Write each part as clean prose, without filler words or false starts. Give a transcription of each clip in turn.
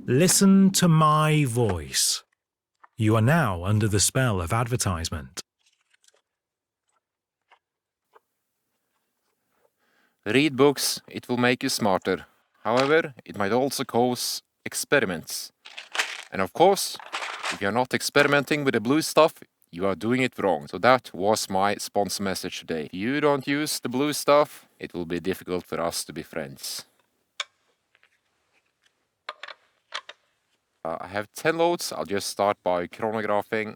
Listen to my voice. You are now under the spell of advertisement. Read books, it will make you smarter. However, it might also cause experiments. And of course, if you're not experimenting with the blue stuff, you are doing it wrong. So that was my sponsor message today. If you don't use the blue stuff, it will be difficult for us to be friends. I have 10 loads. I'll just start by chronographing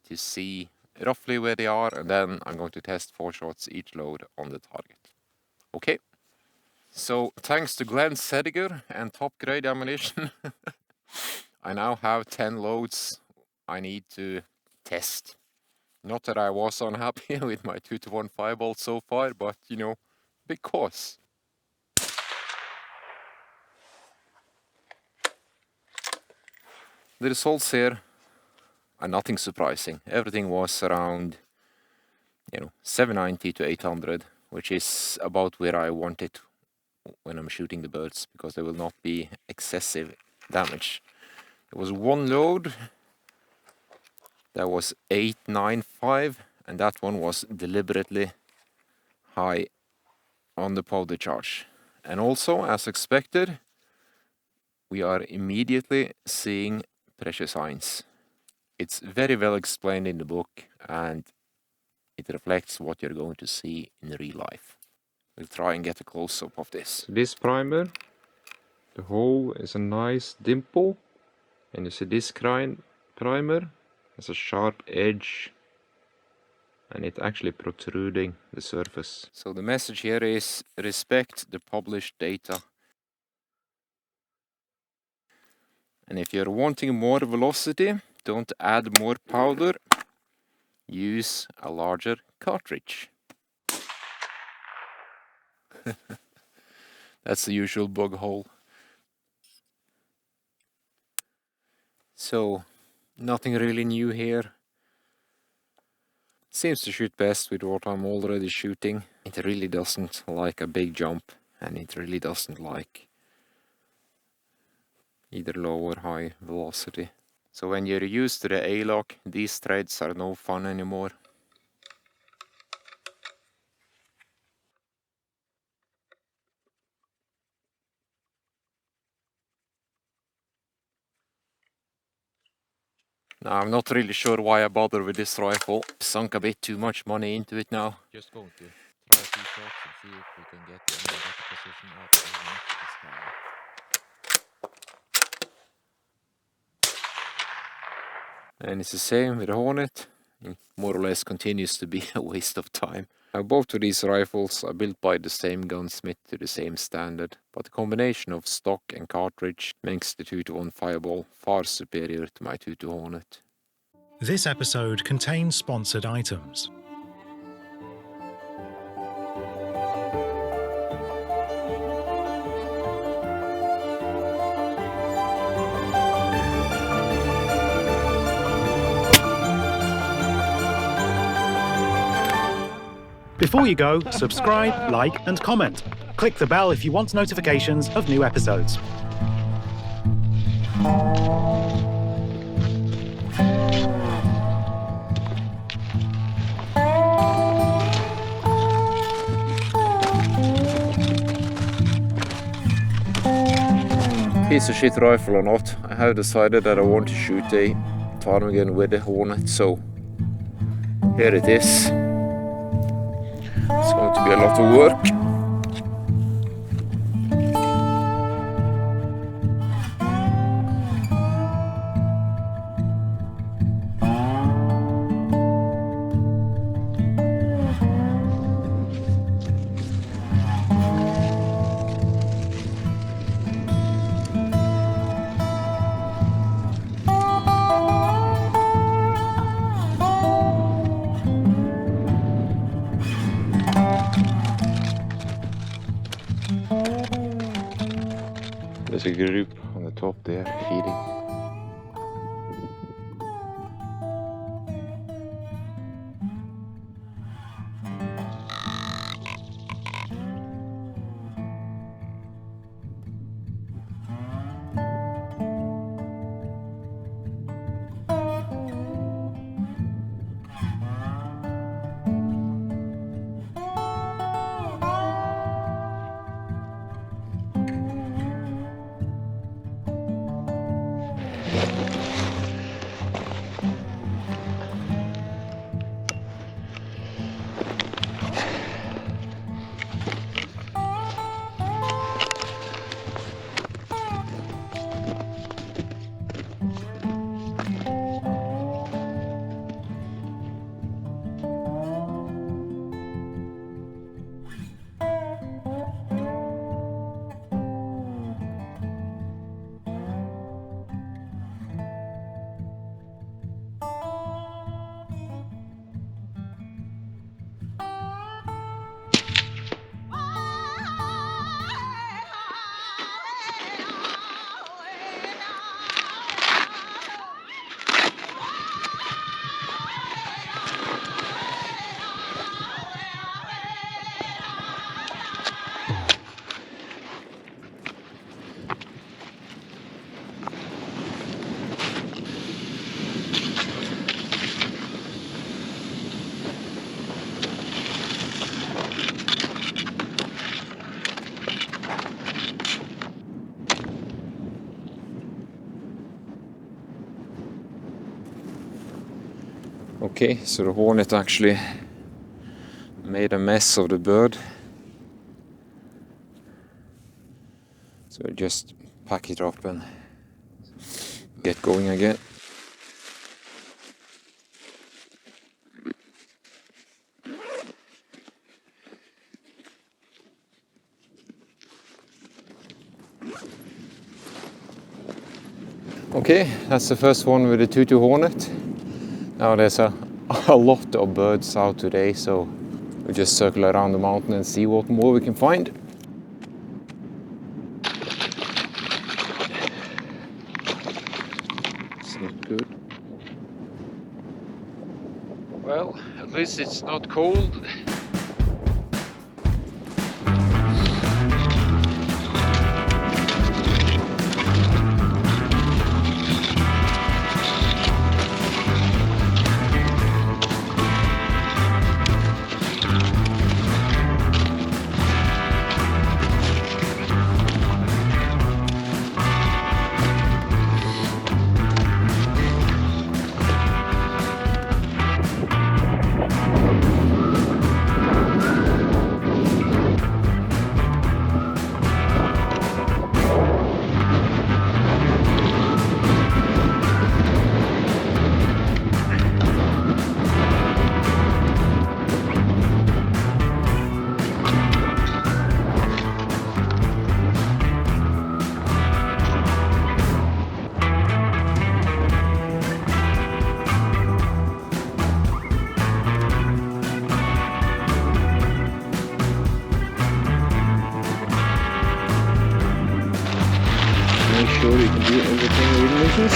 to see roughly where they are, and then I'm going to test 4 shots each load on the target. Okay. So thanks to Glenn Sediger and top grade ammunition, I now have 10 loads I need to test. Not that I was unhappy with my 2-to-1 fireball so far, but you know, because. The results here are nothing surprising. Everything was around, 790 to 800, which is about where I want it when I'm shooting the birds, because there will not be excessive damage. There was one load that was 895, and that one was deliberately high on the powder charge. And also, as expected, we are immediately seeing pressure signs. It's very well explained in the book, and it reflects what you're going to see in real life. We'll try and get a close-up of this. This primer, the hole is a nice dimple, and you see this primer has a sharp edge, and it's actually protruding the surface. So the message here is respect the published data. And if you're wanting more velocity, don't add more powder, use a larger cartridge. That's the usual bug hole. So, nothing really new here. Seems to shoot best with what I'm already shooting. It really doesn't like a big jump, and it really doesn't like either low or high velocity. So when you're used to the A-lock, these threads are no fun anymore. Now, I'm not really sure why I bother with this rifle. Sunk a bit too much money into it now. Just going to try 2 shots and see if we can get in a better position out of this guy. And it's the same with the Hornet. It more or less continues to be a waste of time. Now, both of these rifles are built by the same gunsmith to the same standard, but the combination of stock and cartridge makes the 2-to-1 Fireball far superior to my 2-to Hornet. This episode contains sponsored items. Before you go, subscribe, like, and comment. Click the bell if you want notifications of new episodes. Piece of shit rifle or not, I have decided that I want to shoot a ptarmigan with the Hornet, so here it is. It's going to be a lot of work. There's a group on the top there feeding. Okay, so the Hornet actually made a mess of the bird. So just pack it up and get going again. Okay, that's the first one with the 2-2 Hornet. Now there's a lot of birds out today, so we'll just circle around the mountain and see what more we can find. It's not good. Well, at least it's not cold. Make sure you can do everything with missions.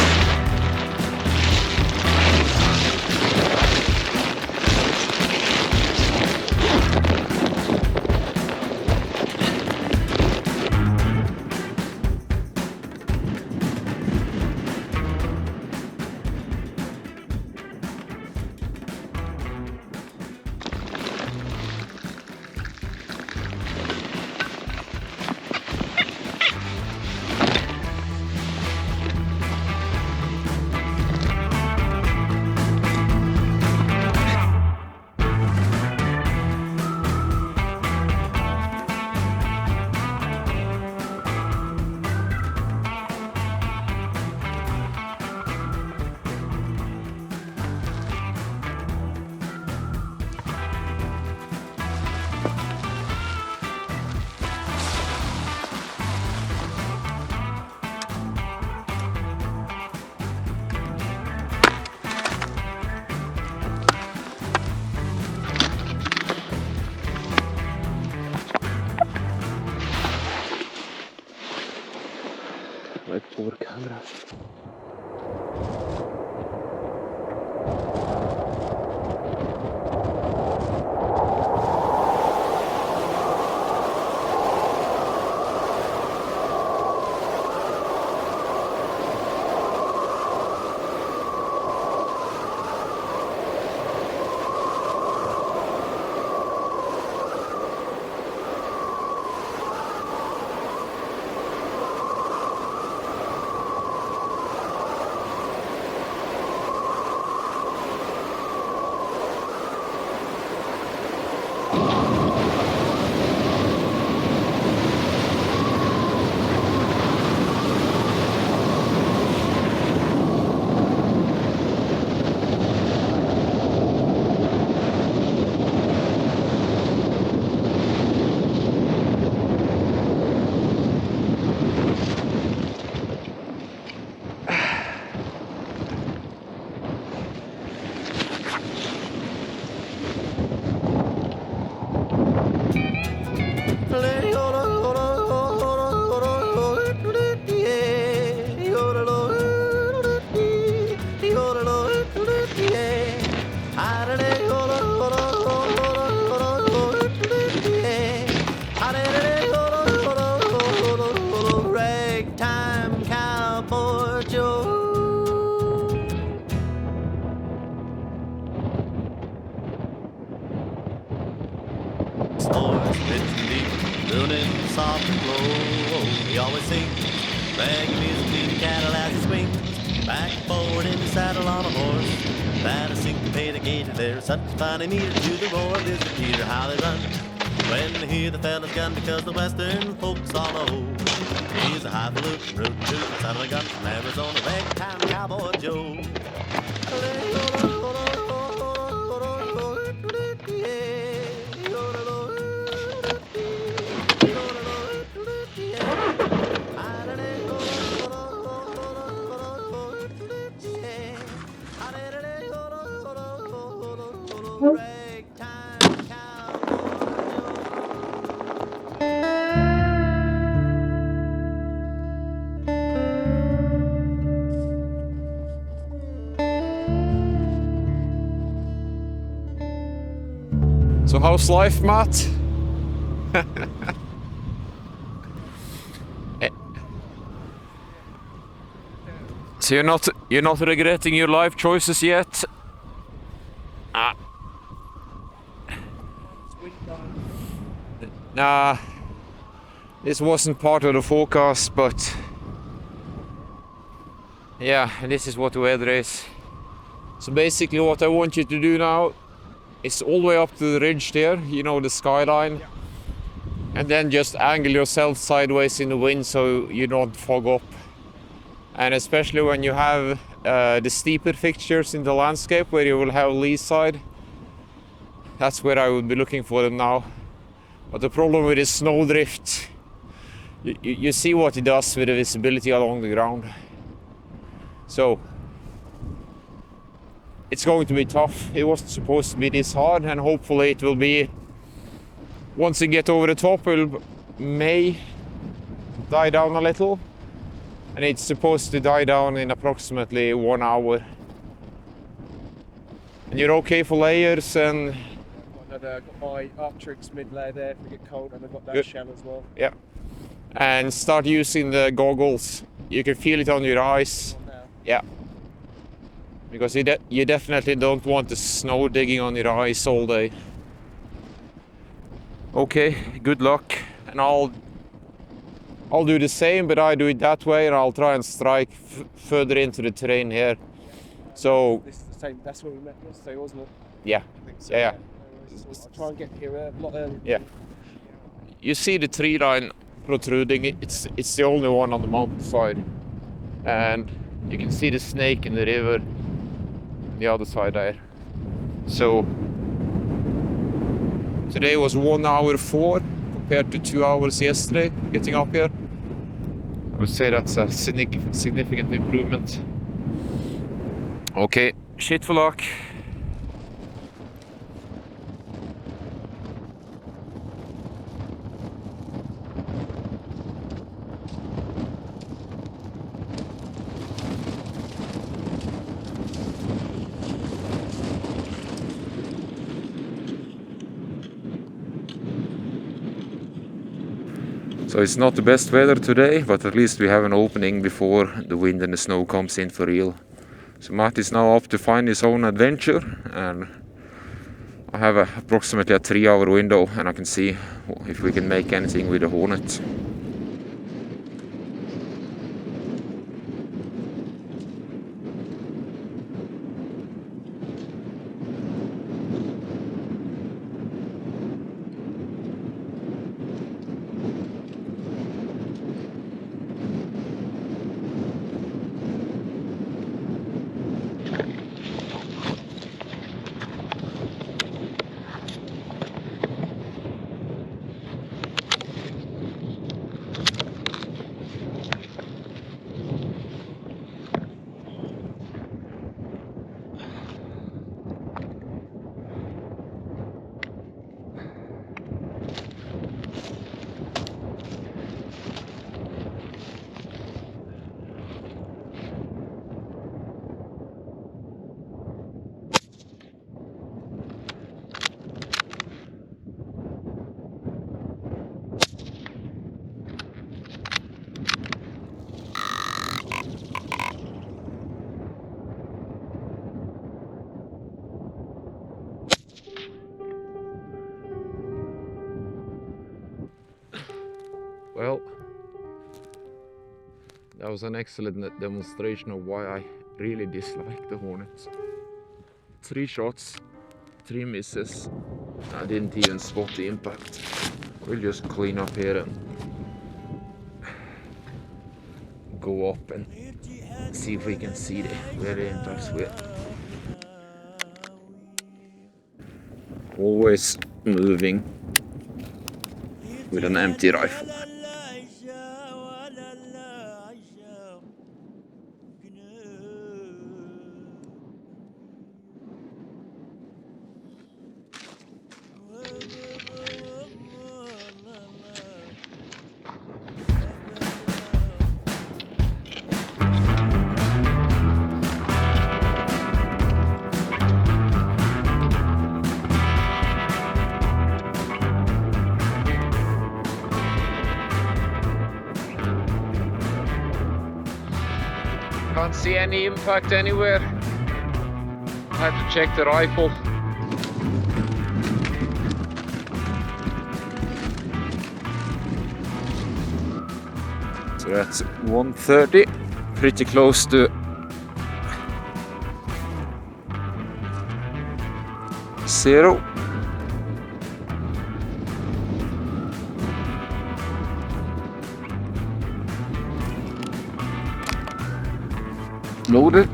Like poor camera. Ragtime Cowboy Joe. Stores written deep, building soft and low. He always sings reggae music to the cattle as he swings back and forward in the saddle on a horse. That a syncopated gator, there's such fine meter to the roar of this Peter, how they run. When they hear the fella's gun, because the western folks all know he's a highfalutin, root-tootin' son of a gun from Arizona, ragtime cowboy Joe. So how's life, Matt? So you're not regretting your life choices yet? Ah. Nah, this wasn't part of the forecast, but yeah, this is what the weather is. So basically what I want you to do now is all the way up to the ridge there, you know, the skyline, and then just angle yourself sideways in the wind so you don't fog up. And especially when you have the steeper fixtures in the landscape where you will have lee side, that's where I would be looking for them now. But the problem with this snowdrift, you see what it does with the visibility along the ground. So it's going to be tough. It wasn't supposed to be this hard, and hopefully it will be, once you get over the top, it may die down a little. And it's supposed to die down in approximately 1 hour. And you're okay for layers and... I've got my Arctrix mid layer there if we get cold, and I've got that Good. shell as well. Yeah. And start using the goggles. You can feel it on your eyes. Yeah. Because you definitely don't want the snow digging on your eyes all day. Okay, good luck. And I'll do the same, but I do it that way, and I'll try and strike further into the terrain here. So This is the same. That's where we met yesterday, wasn't it? yeah, I think so. yeah. I'll try and get here a lot earlier. Yeah. You see the tree line protruding. It's the only one on the mountainside, and you can see the snake in the river on the other side there. So today was 1 hour 4 compared to 2 hours yesterday getting up here. I would say that's a significant improvement. Okay, shit for luck. So it's not the best weather today, but at least we have an opening before the wind and the snow comes in for real. So Matt is now up to find his own adventure, and I have approximately a 3 hour window, and I can see if we can make anything with the Hornet. Well, that was an excellent demonstration of why I really dislike the Hornets. 3 shots, 3 misses. I didn't even spot the impact. We'll just clean up here and go up and see if we can see where the impacts were. Always moving with an empty rifle. Can't see any impact anywhere. I had to check the rifle. So that's 130, pretty close to 0. Loaded.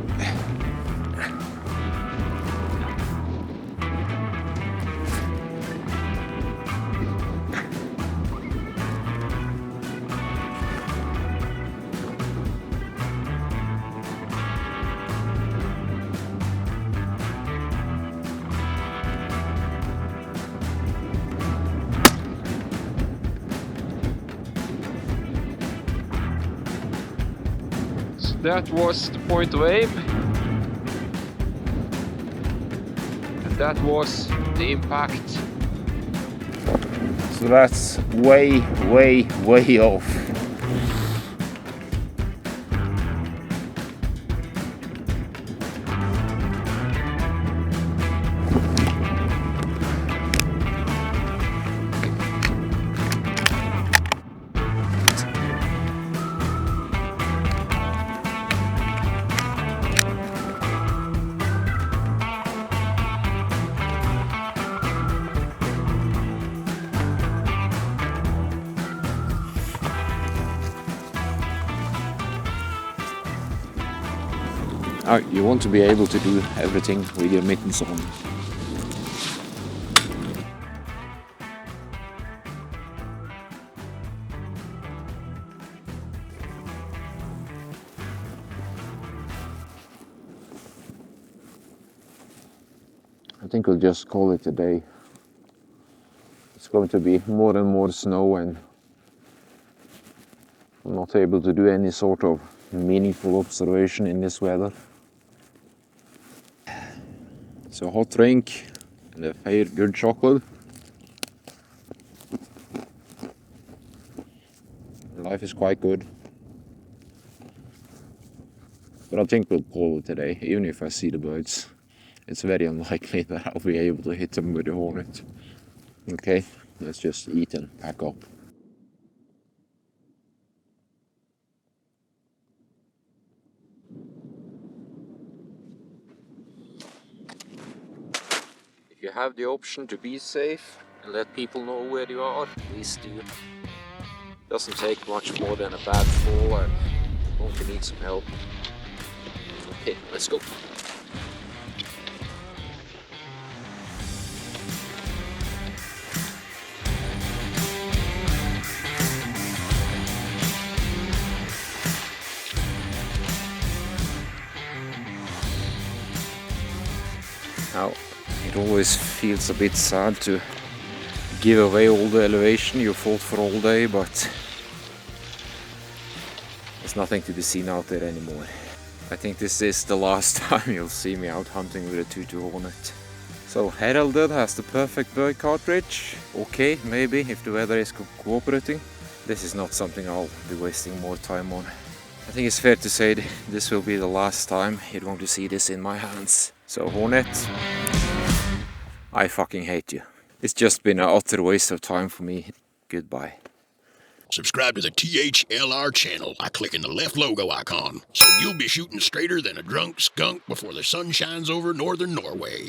That was the point of aim, and that was the impact. So that's way off. You want to be able to do everything with your mittens on. I think we'll just call it a day. It's going to be more and more snow, and I'm not able to do any sort of meaningful observation in this weather. So hot drink and a fair good chocolate. Life is quite good. But I think we'll call it today, even if I see the birds. It's very unlikely that I'll be able to hit them with the Hornet. Okay, let's just eat and pack up. If you have the option to be safe and let people know where you are, please do. Doesn't take much more than a bad fall and won't you need some help. Okay, let's go. Now, it always feels a bit sad to give away all the elevation you fought for all day, but there's nothing to be seen out there anymore. I think this is the last time you'll see me out hunting with a 2.2 Hornet. So Heralded has the perfect bird cartridge. Okay, maybe if the weather is cooperating. This is not something I'll be wasting more time on. I think it's fair to say this will be the last time you're going to see this in my hands. So Hornet, I fucking hate you. It's just been an utter waste of time for me. Goodbye. Subscribe to the THLR channel by clicking the left logo icon, so you'll be shooting straighter than a drunk skunk before the sun shines over northern Norway.